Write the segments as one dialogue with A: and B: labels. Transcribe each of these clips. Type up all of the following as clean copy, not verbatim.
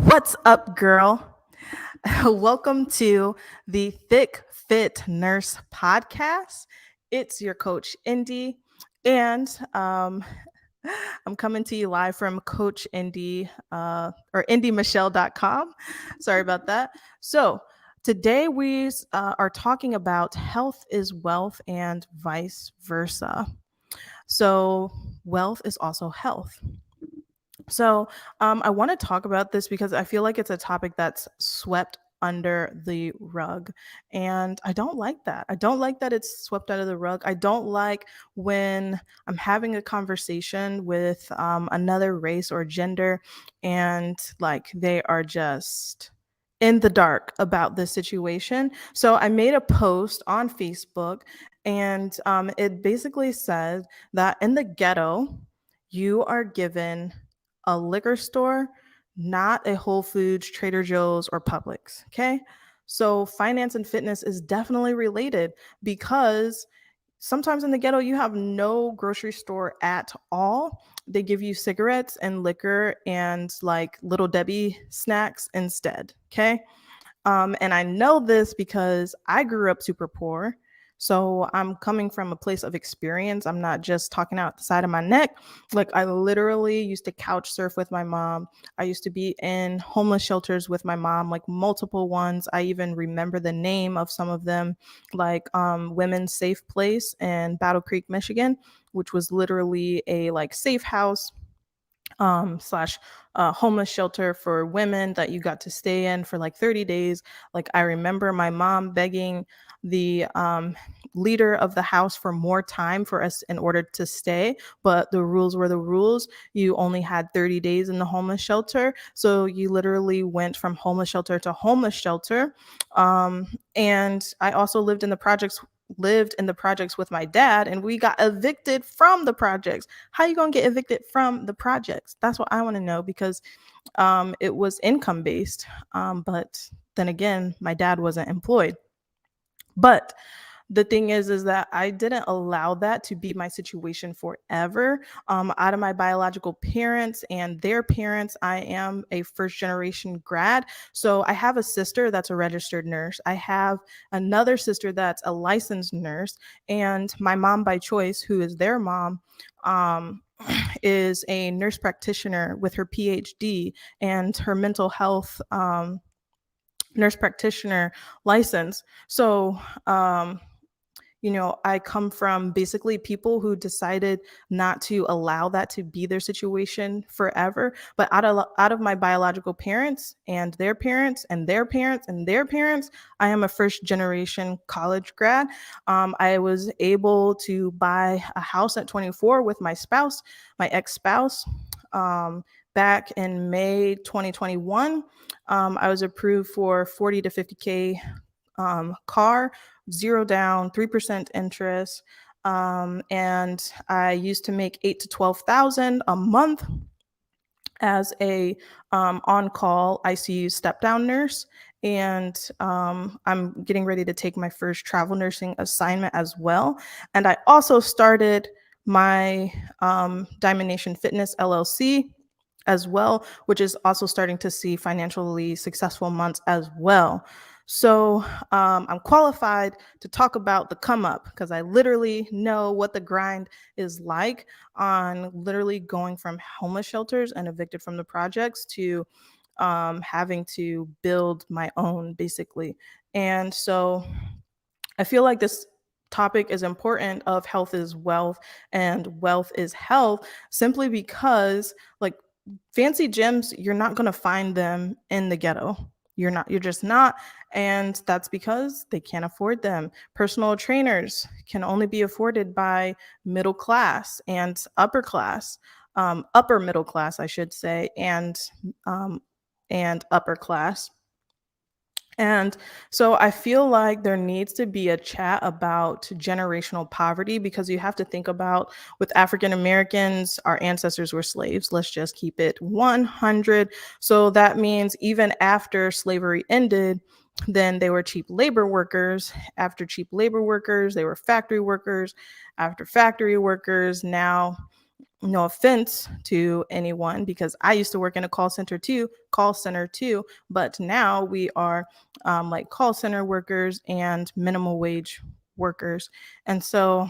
A: What's up, girl? Welcome to the Thick Fit Nurse podcast. It's your coach, Indy, and I'm coming to you live from Coach Indy or indymichelle.com. Sorry about that. So, today we are talking about health is wealth and vice versa. So, wealth is also health. I want to talk about this because I feel like it's a topic that's swept under the rug. And I don't like that. I don't like that it's swept under the rug. I don't like when I'm having a conversation with another race or gender and like they are just in the dark about this situation. So I made a post on Facebook and it basically said that in the ghetto, you are given a liquor store, not a Whole Foods, Trader Joe's, or Publix. Okay. So finance and fitness is definitely related because sometimes in the ghetto, you have no grocery store at all. They give you cigarettes and liquor and like little Debbie snacks instead. Okay. And I know this because I grew up super poor. So I'm coming from a place of experience. I'm not just talking out the side of my neck. Like I literally used to couch surf with my mom. I used to be in homeless shelters with my mom, like multiple ones. I even remember the name of some of them, like Women's Safe Place in Battle Creek, Michigan, which was literally a like safe house slash homeless shelter for women that you got to stay in for like 30 days. Like I remember my mom begging the leader of the house for more time for us in order to stay, but the rules were the rules. You only had 30 days in the homeless shelter, so you literally went from homeless shelter to homeless shelter. And I also lived in the projects with my dad, and we got evicted from the projects. How you gonna get evicted from the projects? That's what I want to know because it was income based. But then again, my dad wasn't employed. But the thing is that I didn't allow that to be my situation forever. Out of my biological parents and their parents, I am a first generation grad. So I have a sister that's a registered nurse. I have another sister that's a licensed nurse. And my mom by choice, who is their mom, um, is a nurse practitioner with her PhD and her mental health nurse practitioner license. So, I come from basically people who decided not to allow that to be their situation forever. But out of my biological parents and their parents and their parents and their parents, I am a first generation college grad. I was able to buy a house at 24 with my spouse, my ex spouse. Back in May 2021, I was approved for 40 to 50K car, zero down, 3% interest. And I used to make 8 to 12,000 a month as a on-call ICU step-down nurse. And I'm getting ready to take my first travel nursing assignment as well. And I also started my Diamond Nation Fitness LLC as well, which is also starting to see financially successful months as well. So I'm qualified to talk about the come up because I literally know what the grind is like on literally going from homeless shelters and evicted from the projects to having to build my own basically. And so I feel like this topic is important of health is wealth and wealth is health simply because like fancy gyms, you're not going to find them in the ghetto. You're just not. And that's because they can't afford them. Personal trainers can only be afforded by middle class and upper class, upper middle class, I should say, um, and upper class. And so I feel like there needs to be a chat about generational poverty because you have to think about with African Americans, our ancestors were slaves. Let's just keep it 100. So that means even after slavery ended, then they were cheap labor workers. After cheap labor workers, they were factory workers. After factory workers, now no offense to anyone, because I used to work in a call center too, but now we are like call center workers and minimum wage workers. And so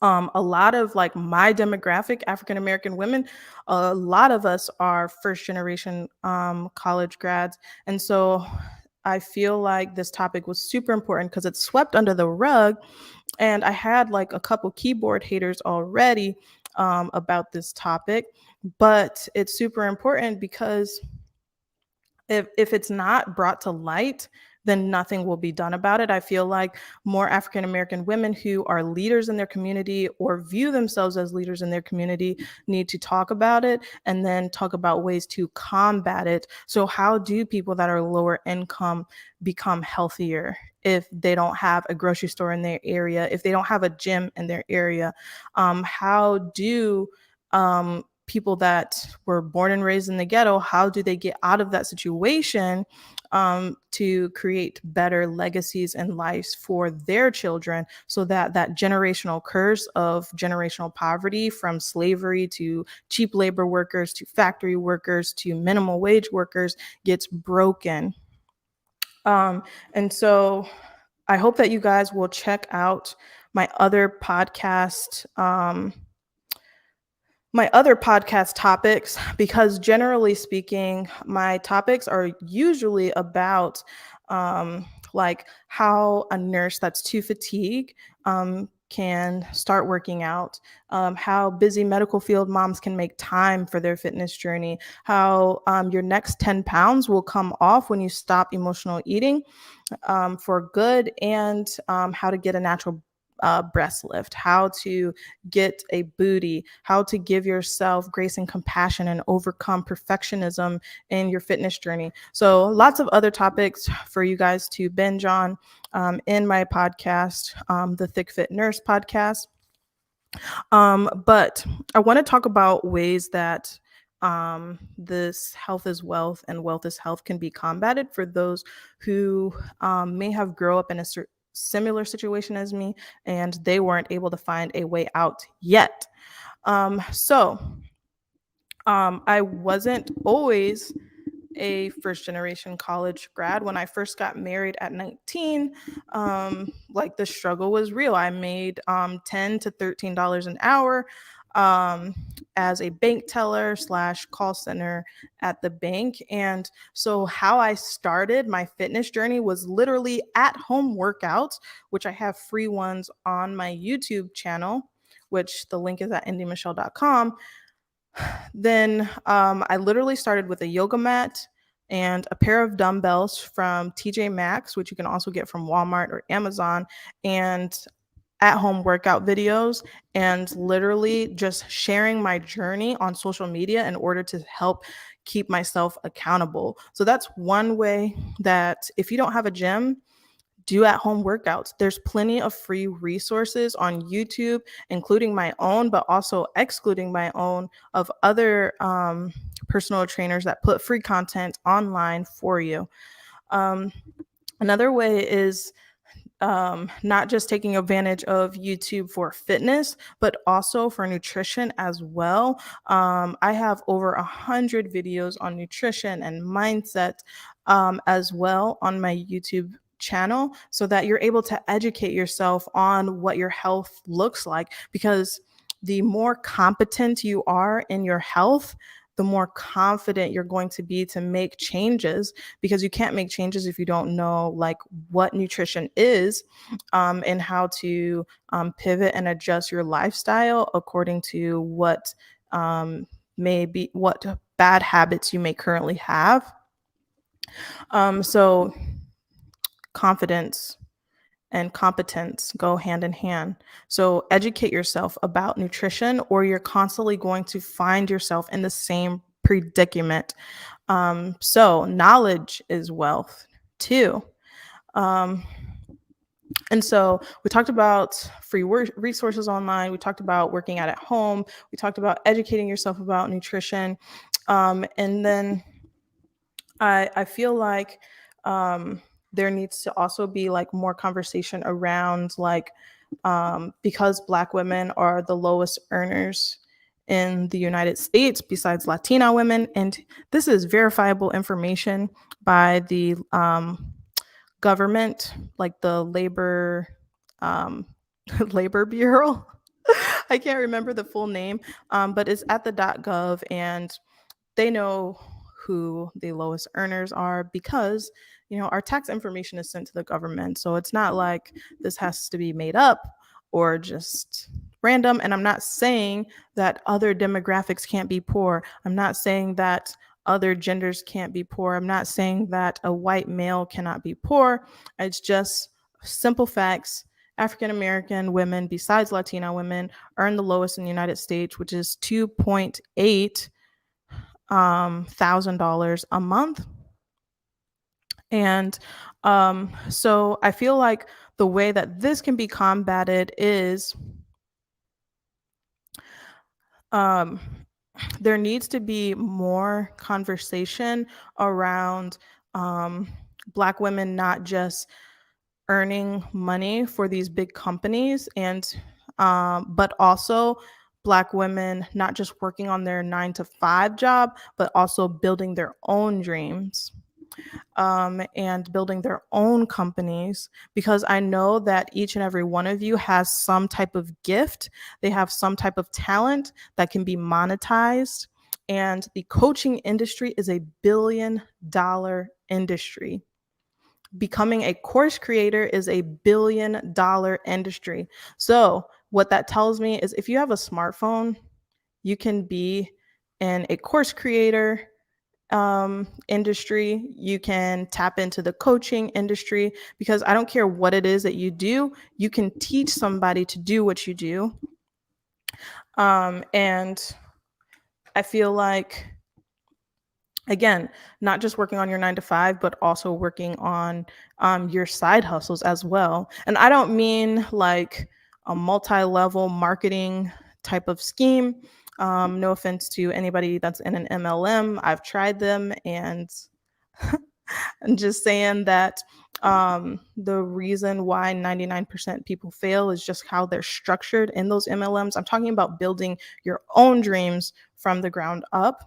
A: a lot of like my demographic, African American women, a lot of us are first generation college grads. And so I feel like this topic was super important because it's swept under the rug. And I had like a couple keyboard haters already about this topic, but it's super important because if it's not brought to light, then nothing will be done about it. I feel like more African American women who are leaders in their community or view themselves as leaders in their community need to talk about it and then talk about ways to combat it. So how do people that are lower income become healthier if they don't have a grocery store in their area, if they don't have a gym in their area? How do people that were born and raised in the ghetto, how do they get out of that situation to create better legacies and lives for their children, so that that generational curse of generational poverty, from slavery to cheap labor workers to factory workers to minimum wage workers, gets broken. um, and so I hope that you guys will check out my other podcast, topics, because generally speaking, my topics are usually about like how a nurse that's too fatigued can start working out, how busy medical field moms can make time for their fitness journey, how your next 10 pounds will come off when you stop emotional eating for good, and how to get a natural breast lift, how to get a booty, how to give yourself grace and compassion and overcome perfectionism in your fitness journey. So, lots of other topics for you guys to binge on in my podcast, the Thick Fit Nurse podcast. But I want to talk about ways that this health is wealth and wealth is health can be combated for those who may have grown up in a similar situation as me and they weren't able to find a way out yet. So I wasn't always a first generation college grad. When I first got married at 19, like the struggle was real. I made $10 to $13 an hour um, as a bank teller slash call center at the bank. And so how I started my fitness journey was literally at home workouts, which I have free ones on my YouTube channel, which the link is at indymichelle.com. Then I literally started with a yoga mat and a pair of dumbbells from TJ Maxx, which you can also get from Walmart or Amazon, and at home workout videos, and literally just sharing my journey on social media in order to help keep myself accountable. So that's one way that if you don't have a gym, do at home workouts. There's plenty of free resources on YouTube, including my own, but also excluding my own, of other personal trainers that put free content online for you. Um, Another way is not just taking advantage of YouTube for fitness, but also for nutrition as well. I have over 100 videos on nutrition and mindset as well on my YouTube channel, so that you're able to educate yourself on what your health looks like. Because the more competent you are in your health, the more confident you're going to be to make changes, because you can't make changes if you don't know like what nutrition is, and how to pivot and adjust your lifestyle according to what maybe what bad habits you may currently have. So confidence and competence go hand in hand. So educate yourself about nutrition, or you're constantly going to find yourself in the same predicament. So knowledge is wealth too. Um, and so we talked about free resources online. We talked about working out at home. We talked about educating yourself about nutrition. And then I feel like um, there needs to also be like more conversation around like because Black women are the lowest earners in the United States besides Latina women. And this is verifiable information by the government, like the labor um, labor bureau. I can't remember the full name, but it's at the .gov, and they know who the lowest earners are because our tax information is sent to the government. So it's not like this has to be made up or just random. And I'm not saying that other demographics can't be poor. I'm not saying that other genders can't be poor. I'm not saying that a white male cannot be poor. It's just simple facts. African American women, besides Latina women, earn the lowest in the United States, which is 2.8 $1,000 a month. And so I feel like the way that this can be combated is um, there needs to be more conversation around um, Black women not just earning money for these big companies, and but also Black women not just working on their 9 to 5 job, but also building their own dreams, and building their own companies, because I know that each and every one of you has some type of gift. They have some type of talent that can be monetized. And the coaching industry is a $1 billion industry. Becoming a course creator is a $1 billion industry. So, what that tells me is if you have a smartphone, you can be in a course creator industry. You can tap into the coaching industry, because I don't care what it is that you do, you can teach somebody to do what you do. And I feel like, again, not just working on your 9 to 5, but also working on your side hustles as well. And I don't mean like a multi-level marketing type of scheme. No offense to anybody that's in an MLM. I've tried them, and I'm just saying that the reason why 99% people fail is just how they're structured in those MLMs. I'm talking about building your own dreams from the ground up.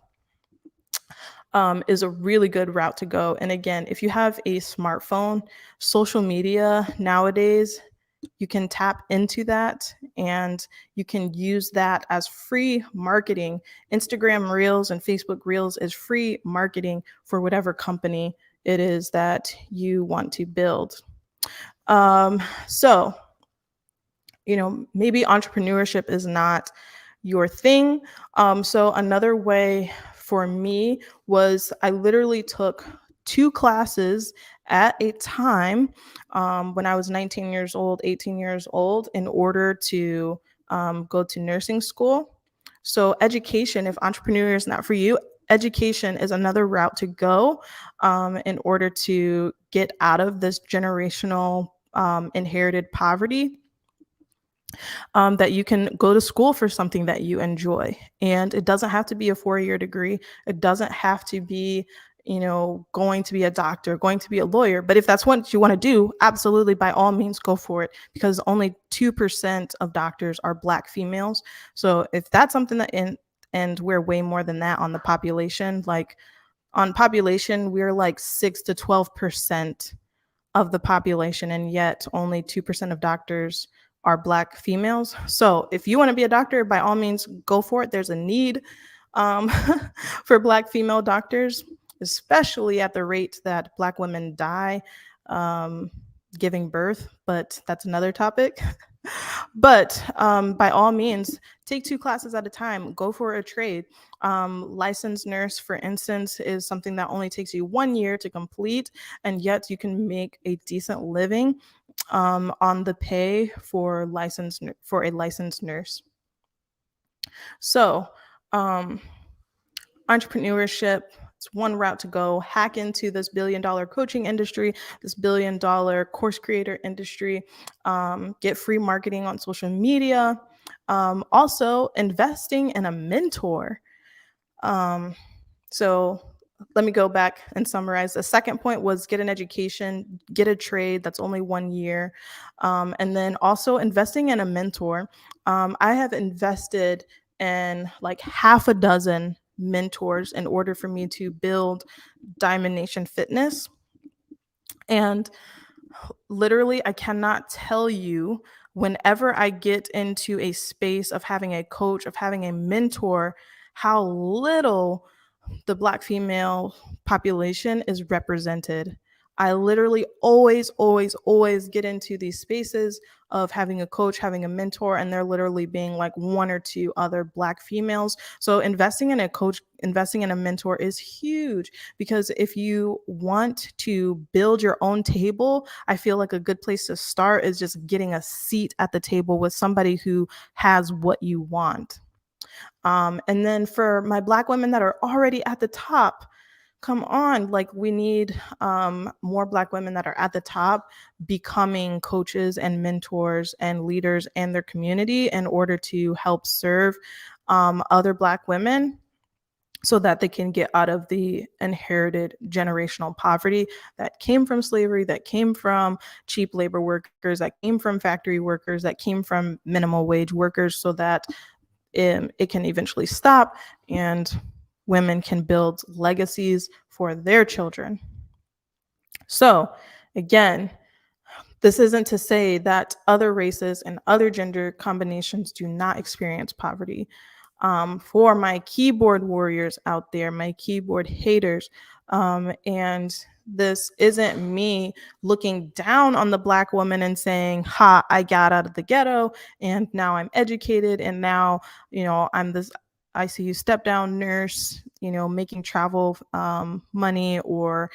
A: Is a really good route to go. And again, if you have a smartphone, social media nowadays, you can tap into that and you can use that as free marketing. Instagram Reels and Facebook Reels is free marketing for whatever company it is that you want to build. So, maybe entrepreneurship is not your thing. So another way for me was I literally took 2 classes at a time when I was 19 years old, 18 years old, in order to go to nursing school. So education, if entrepreneur is not for you, education is another route to go in order to get out of this generational inherited poverty, that you can go to school for something that you enjoy. And it doesn't have to be a 4-year degree. It doesn't have to be, going to be a doctor, going to be a lawyer. But if that's what you want to do, absolutely, by all means, go for it, because only 2% of doctors are Black females. So if that's something and we're way more than that on the population, like on population, we're like 6 to 12% of the population, and yet only 2% of doctors are Black females. So if you want to be a doctor, by all means, go for it. There's a need um, for Black female doctors, especially at the rate that Black women die um, giving birth. But that's another topic. But by all means, take 2 classes at a time. Go for a trade. Licensed nurse, for instance, is something that only takes you 1 year to complete, and yet you can make a decent living on the pay for a licensed nurse. So, entrepreneurship, it's one route to go. Hack into this $1 billion coaching industry, this $1 billion course creator industry, get free marketing on social media. Also, investing in a mentor. So let me go back and summarize. The second point was get an education, get a trade that's only 1 year, and then also investing in a mentor. I have invested in like half a dozen mentors in order for me to build Diamond Nation Fitness. And literally, I cannot tell you, whenever I get into a space of having a coach, of having a mentor, how little the Black female population is represented. I literally always, always, always get into these spaces of having a coach, having a mentor, and there literally being like one or two other Black females. So investing in a coach, investing in a mentor is huge, because if you want to build your own table, I feel like a good place to start is just getting a seat at the table with somebody who has what you want. And then for my Black women that are already at the top, come on, like we need more Black women that are at the top becoming coaches and mentors and leaders in their community in order to help serve other Black women so that they can get out of the inherited generational poverty that came from slavery, that came from cheap labor workers, that came from factory workers, that came from minimum wage workers, so that it can eventually stop and women can build legacies for their children. So, again, this isn't to say that other races and other gender combinations do not experience poverty. For my keyboard warriors out there, my keyboard haters, and this isn't me looking down on the Black woman and saying, ha, I got out of the ghetto and now I'm educated and now, I'm this ICU step down nurse, making travel money, or,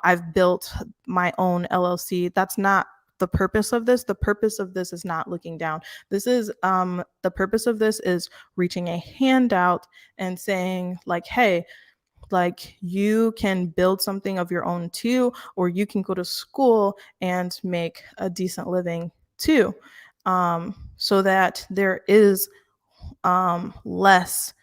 A: I've built my own LLC. That's not the purpose of this. The purpose of this is not looking down. This is the purpose of this is reaching a hand out and saying, like, hey, like, you can build something of your own too, or you can go to school and make a decent living too, so that there is less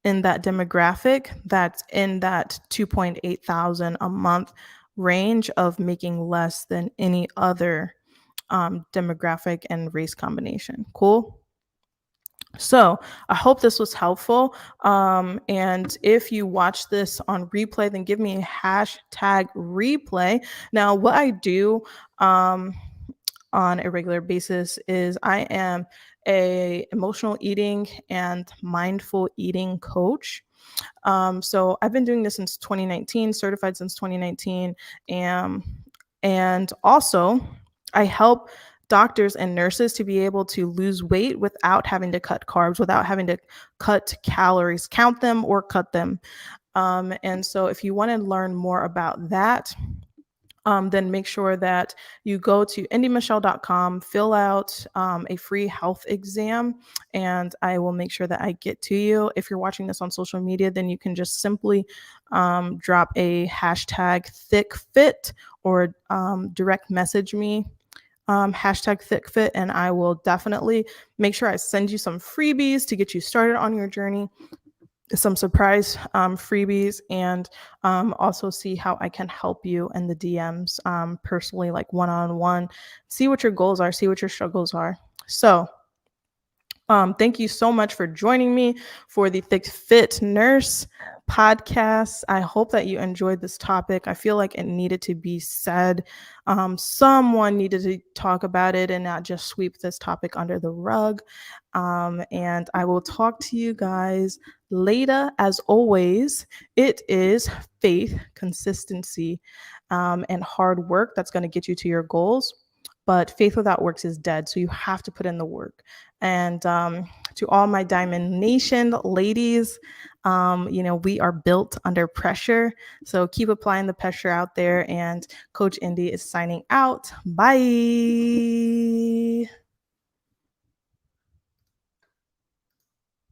A: in that demographic that's in that 2.8 thousand a month range of making less than any other demographic and race combination. Cool. So I hope this was helpful. And if you watch this on replay, then give me a hashtag replay. Now, what I do on a regular basis is I am a emotional eating and mindful eating coach. So I've been doing this since 2019, certified since 2019. And also, I help doctors and nurses to be able to lose weight without having to cut carbs, without having to cut calories, count them or cut them. And so if you want to learn more about that, then make sure that you go to indymichelle.com, fill out a free health exam, and I will make sure that I get to you. If you're watching this on social media, then you can just simply drop a hashtag thickfit or direct message me hashtag thickfit, and I will definitely make sure I send you some freebies to get you started on your journey, some surprise freebies, and also see how I can help you in the DMs personally, like one-on-one, see what your goals are, see what your struggles are. So thank you so much for joining me for the Thick Fit Nurse podcast. I hope that you enjoyed this topic. I feel like it needed to be said. Someone needed to talk about it and not just sweep this topic under the rug. And I will talk to you guys later. As always, it is faith, consistency, and hard work that's going to get you to your goals. But faith without works is dead. So you have to put in the work. And to all my Diamond Nation ladies, we are built under pressure. So keep applying the pressure out there. And Coach Indy is signing out. Bye.